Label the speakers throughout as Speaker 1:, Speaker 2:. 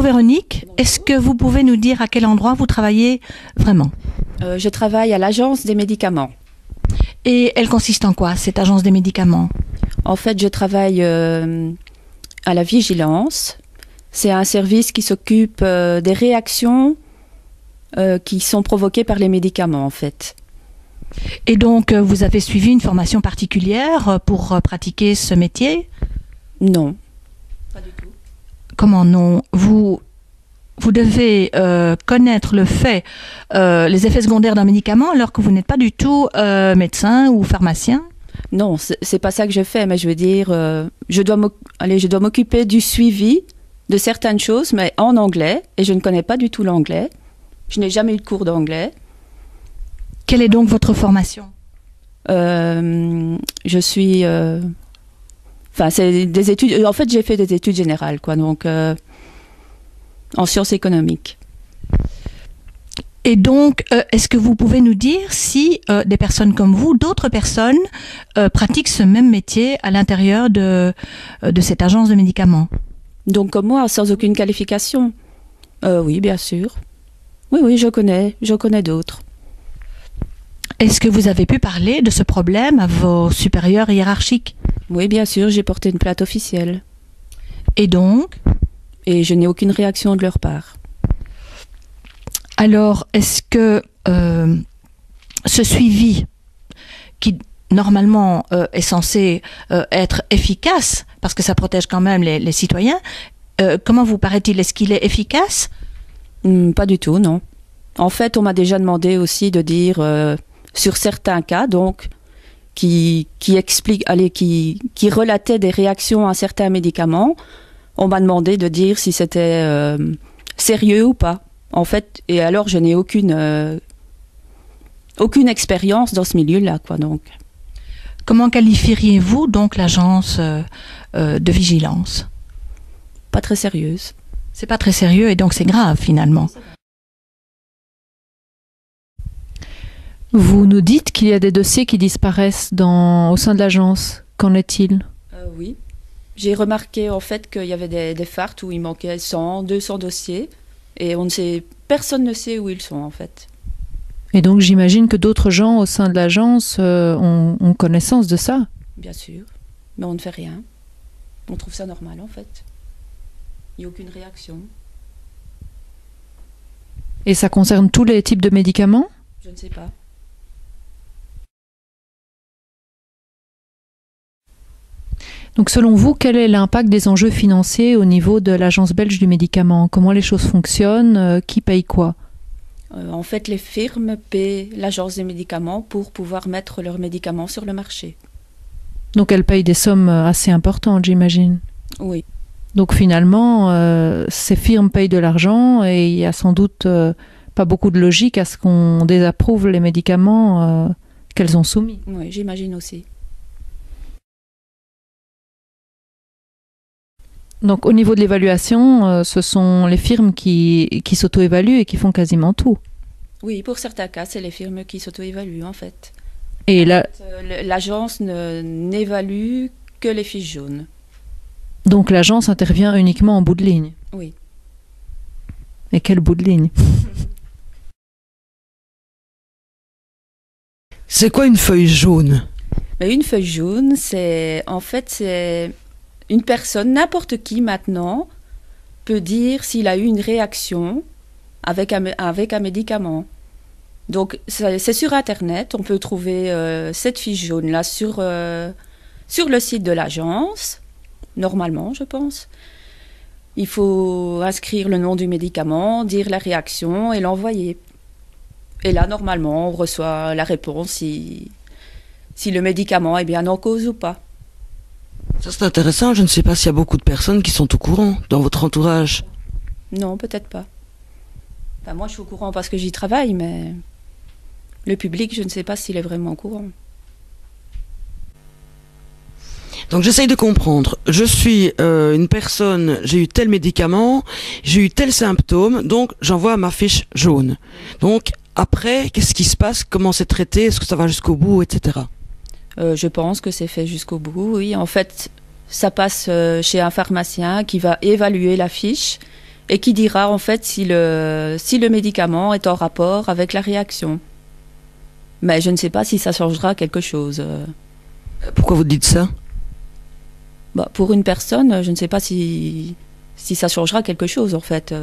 Speaker 1: Véronique, est-ce que vous pouvez nous dire à quel endroit vous travaillez vraiment?
Speaker 2: Je travaille à l'Agence des médicaments.
Speaker 1: Et elle consiste en quoi, cette agence des médicaments?
Speaker 2: En fait, je travaille à la vigilance. C'est un service qui s'occupe des réactions qui sont provoquées par les médicaments, en fait.
Speaker 1: Et donc, vous avez suivi une formation particulière pour pratiquer ce métier?
Speaker 2: Non. Pas du tout.
Speaker 1: Comment non? Vous devez connaître les effets secondaires d'un médicament alors que vous n'êtes pas du tout médecin ou pharmacien?
Speaker 2: Non, c'est pas ça que je fais, mais je veux dire, je dois m'occuper du suivi de certaines choses, mais en anglais, et je ne connais pas du tout l'anglais. Je n'ai jamais eu de cours d'anglais.
Speaker 1: Quelle est donc votre formation?
Speaker 2: Je suis... Enfin, c'est des études... En fait, j'ai fait des études générales, quoi, donc en sciences économiques.
Speaker 1: Et donc, est-ce que vous pouvez nous dire si des personnes comme vous, d'autres personnes, pratiquent ce même métier à l'intérieur de cette agence de médicaments?
Speaker 2: Donc, comme moi, sans aucune qualification? Oui, bien sûr. Oui, je connais d'autres.
Speaker 1: Est-ce que vous avez pu parler de ce problème à vos supérieurs hiérarchiques?
Speaker 2: Oui, bien sûr, j'ai porté une plainte officielle.
Speaker 1: Et donc?
Speaker 2: Et je n'ai aucune réaction de leur part.
Speaker 1: Alors, est-ce que ce suivi, qui normalement est censé être efficace, parce que ça protège quand même les citoyens, comment vous paraît-il? Est-ce qu'il est efficace?
Speaker 2: Pas du tout, non. En fait, on m'a déjà demandé aussi de dire, sur certains cas, donc, qui relataient des réactions à certains médicaments, on m'a demandé de dire si c'était sérieux ou pas. En fait, et alors je n'ai aucune expérience dans ce milieu-là, quoi, donc.
Speaker 1: Comment qualifieriez-vous donc l'agence de vigilance?
Speaker 2: Pas très sérieuse.
Speaker 1: C'est pas très sérieux et donc c'est grave finalement.
Speaker 3: Vous nous dites qu'il y a des dossiers qui disparaissent au sein de l'agence. Qu'en est-il?
Speaker 2: Oui. J'ai remarqué en fait qu'il y avait des farts où il manquait 100, 200 dossiers et personne ne sait où ils sont en fait.
Speaker 3: Et donc j'imagine que d'autres gens au sein de l'agence ont connaissance de ça?
Speaker 2: Bien sûr, mais on ne fait rien. On trouve ça normal en fait. Il n'y a aucune réaction.
Speaker 3: Et ça concerne tous les types de médicaments?
Speaker 2: Je ne sais pas.
Speaker 3: Donc selon vous, quel est l'impact des enjeux financiers au niveau de l'Agence belge du médicament? Comment les choses fonctionnent? Qui paye quoi?
Speaker 2: En fait, les firmes paient l'Agence des médicaments pour pouvoir mettre leurs médicaments sur le marché.
Speaker 3: Donc elles payent des sommes assez importantes, j'imagine?
Speaker 2: Oui.
Speaker 3: Donc finalement, ces firmes payent de l'argent et il y a sans doute pas beaucoup de logique à ce qu'on désapprouve les médicaments qu'elles ont soumis.
Speaker 2: Oui, j'imagine aussi.
Speaker 3: Donc au niveau de l'évaluation, ce sont les firmes qui s'auto-évaluent et qui font quasiment tout.
Speaker 2: Oui, pour certains cas, c'est les firmes qui s'auto-évaluent en fait.
Speaker 3: Et là,
Speaker 2: l'agence n'évalue que les fiches jaunes.
Speaker 3: Donc l'agence intervient uniquement en bout de ligne?
Speaker 2: Oui.
Speaker 3: Et quel bout de ligne?
Speaker 4: C'est quoi une feuille jaune?
Speaker 2: Mais une feuille jaune, c'est une personne, n'importe qui maintenant, peut dire s'il a eu une réaction avec un médicament. Donc c'est sur Internet, on peut trouver cette fiche jaune-là sur le site de l'agence, normalement je pense. Il faut inscrire le nom du médicament, dire la réaction et l'envoyer. Et là, normalement, on reçoit la réponse si le médicament est bien en cause ou pas.
Speaker 4: Ça c'est intéressant, je ne sais pas s'il y a beaucoup de personnes qui sont au courant dans votre entourage.
Speaker 2: Non, peut-être pas. Enfin, moi je suis au courant parce que j'y travaille, mais le public, je ne sais pas s'il est vraiment au courant.
Speaker 4: Donc j'essaye de comprendre. Je suis une personne, j'ai eu tel médicament, j'ai eu tel symptôme, donc j'envoie ma fiche jaune. Donc après, qu'est-ce qui se passe? Comment c'est traité? Est-ce que ça va jusqu'au bout, etc.
Speaker 2: Je pense que c'est fait jusqu'au bout, oui. En fait, ça passe chez un pharmacien qui va évaluer la fiche et qui dira en fait si le médicament est en rapport avec la réaction. Mais je ne sais pas si ça changera quelque chose.
Speaker 4: Pourquoi vous dites ça?
Speaker 2: Pour une personne, je ne sais pas si ça changera quelque chose en fait.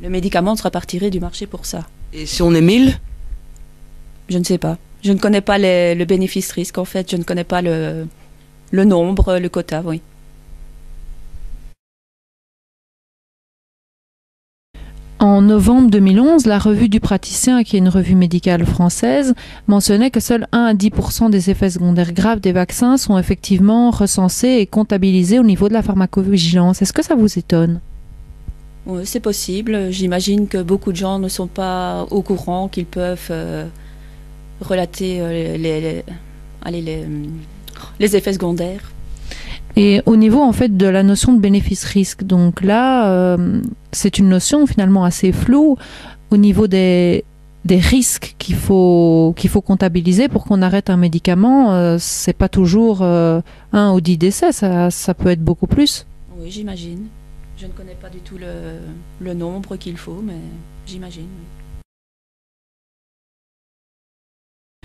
Speaker 2: Le médicament sera retiré du marché pour ça.
Speaker 4: Et si on est 1000?
Speaker 2: Je ne sais pas. Je ne connais pas le bénéfice-risque en fait. Je ne connais pas le nombre, le quota, oui.
Speaker 3: En novembre 2011, la revue du praticien, qui est une revue médicale française, mentionnait que seuls 1 à 10% des effets secondaires graves des vaccins sont effectivement recensés et comptabilisés au niveau de la pharmacovigilance. Est-ce que ça vous étonne?
Speaker 2: Oui, c'est possible. J'imagine que beaucoup de gens ne sont pas au courant qu'ils peuvent relater les effets secondaires.
Speaker 3: Et au niveau en fait de la notion de bénéfice-risque, donc là, c'est une notion finalement assez floue au niveau des risques qu'il faut comptabiliser pour qu'on arrête un médicament. C'est pas toujours 1 ou 10 décès, ça peut être beaucoup plus.
Speaker 2: Oui, j'imagine. Je ne connais pas du tout le nombre qu'il faut, mais j'imagine. Oui.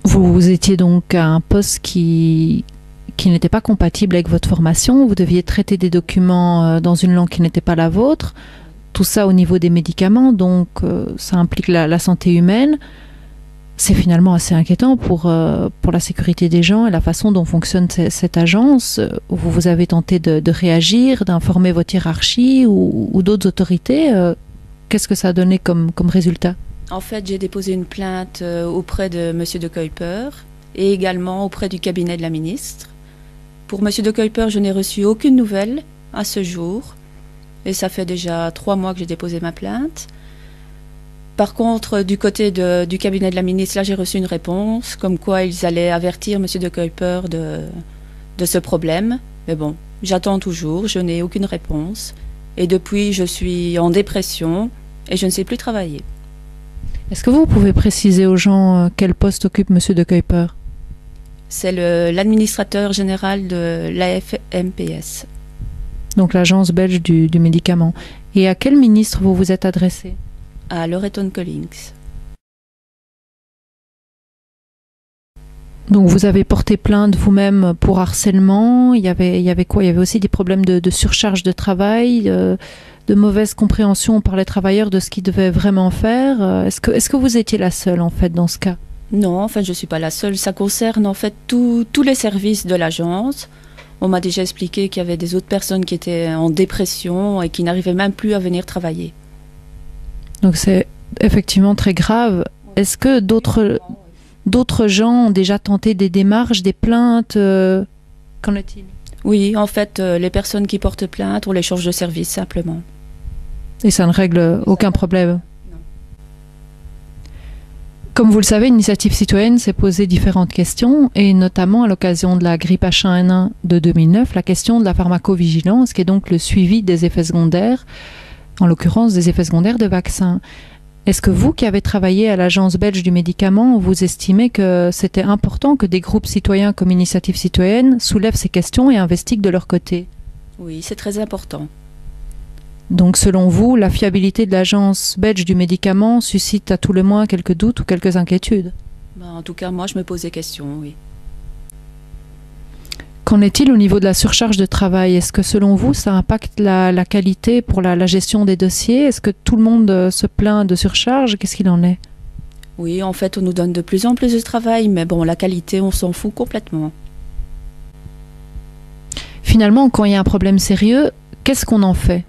Speaker 3: Vous étiez donc à un poste qui n'était pas compatible avec votre formation, vous deviez traiter des documents dans une langue qui n'était pas la vôtre, tout ça au niveau des médicaments, donc ça implique la santé humaine. C'est finalement assez inquiétant pour la sécurité des gens et la façon dont fonctionne cette agence. Vous avez tenté de réagir, d'informer votre hiérarchie ou d'autres autorités. Qu'est-ce que ça a donné comme résultat?
Speaker 2: En fait, j'ai déposé une plainte auprès de M. de Kuyper et également auprès du cabinet de la ministre. Pour M. de Kuyper, je n'ai reçu aucune nouvelle à ce jour. Et ça fait déjà 3 mois que j'ai déposé ma plainte. Par contre, du côté du cabinet de la ministre, là, j'ai reçu une réponse, comme quoi ils allaient avertir M. de Kuyper de ce problème. Mais bon, j'attends toujours, je n'ai aucune réponse. Et depuis, je suis en dépression et je ne sais plus travailler.
Speaker 3: Est-ce que vous pouvez préciser aux gens quel poste occupe M. de Kuyper?
Speaker 2: C'est l'administrateur général de l'AFMPS.
Speaker 3: Donc l'agence belge du médicament. Et à quel ministre vous vous êtes adressé?
Speaker 2: À Loreton Collings.
Speaker 3: Donc vous avez porté plainte vous-même pour harcèlement. Il y avait quoi? Il y avait aussi des problèmes de surcharge de travail, de mauvaise compréhension par les travailleurs de ce qu'ils devaient vraiment faire. Est-ce que vous étiez la seule en fait dans ce cas?
Speaker 2: Non, en fait, je ne suis pas la seule. Ça concerne en fait tous les services de l'agence. On m'a déjà expliqué qu'il y avait des autres personnes qui étaient en dépression et qui n'arrivaient même plus à venir travailler.
Speaker 3: Donc c'est effectivement très grave. Est-ce que d'autres gens ont déjà tenté des démarches, des plaintes? Qu'en est-il?
Speaker 2: Oui, en fait, les personnes qui portent plainte, on les change de service simplement.
Speaker 3: Et ça ne règle aucun problème? Comme vous le savez, Initiative citoyenne s'est posé différentes questions, et notamment à l'occasion de la grippe H1N1 de 2009, la question de la pharmacovigilance, qui est donc le suivi des effets secondaires, en l'occurrence des effets secondaires de vaccins. Est-ce que vous, qui avez travaillé à l'Agence belge du médicament, vous estimez que c'était important que des groupes citoyens comme Initiative citoyenne soulèvent ces questions et investiguent de leur côté?
Speaker 2: Oui, c'est très important.
Speaker 3: Donc selon vous, la fiabilité de l'Agence belge du médicament suscite à tout le moins quelques doutes ou quelques inquiétudes?
Speaker 2: En tout cas, moi, je me pose des questions, oui.
Speaker 3: Qu'en est-il au niveau de la surcharge de travail? Est-ce que selon vous, ça impacte la qualité pour la gestion des dossiers? Est-ce que tout le monde se plaint de surcharge? Qu'est-ce qu'il en est?
Speaker 2: Oui, en fait, on nous donne de plus en plus de travail, mais bon, la qualité, on s'en fout complètement.
Speaker 3: Finalement, quand il y a un problème sérieux, qu'est-ce qu'on en fait?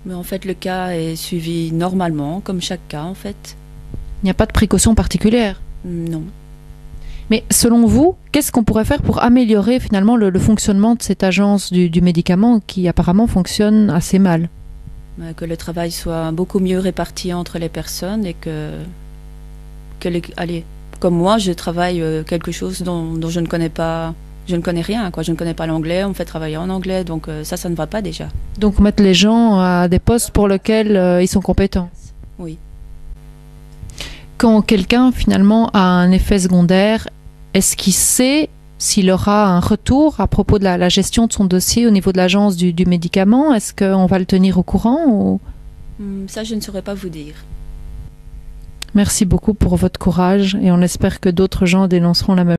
Speaker 2: Mais en fait, le cas est suivi normalement, comme chaque cas, en fait.
Speaker 3: Il n'y a pas de précaution particulière?
Speaker 2: Non.
Speaker 3: Mais selon vous, qu'est-ce qu'on pourrait faire pour améliorer finalement le fonctionnement de cette agence du médicament qui apparemment fonctionne assez mal?
Speaker 2: Que le travail soit beaucoup mieux réparti entre les personnes et allez, comme moi, je travaille quelque chose dont je ne connais pas, je ne connais rien, quoi. Je ne connais pas l'anglais, on me fait travailler en anglais, donc ça ne va pas déjà.
Speaker 3: Donc mettre les gens à des postes pour lesquels ils sont compétents?
Speaker 2: Oui.
Speaker 3: Quand quelqu'un finalement a un effet secondaire, est-ce qu'il sait s'il aura un retour à propos de la gestion de son dossier au niveau de l'agence du médicament? Est-ce qu'on va le tenir au courant ou...
Speaker 2: Ça, je ne saurais pas vous dire.
Speaker 3: Merci beaucoup pour votre courage et on espère que d'autres gens dénonceront la même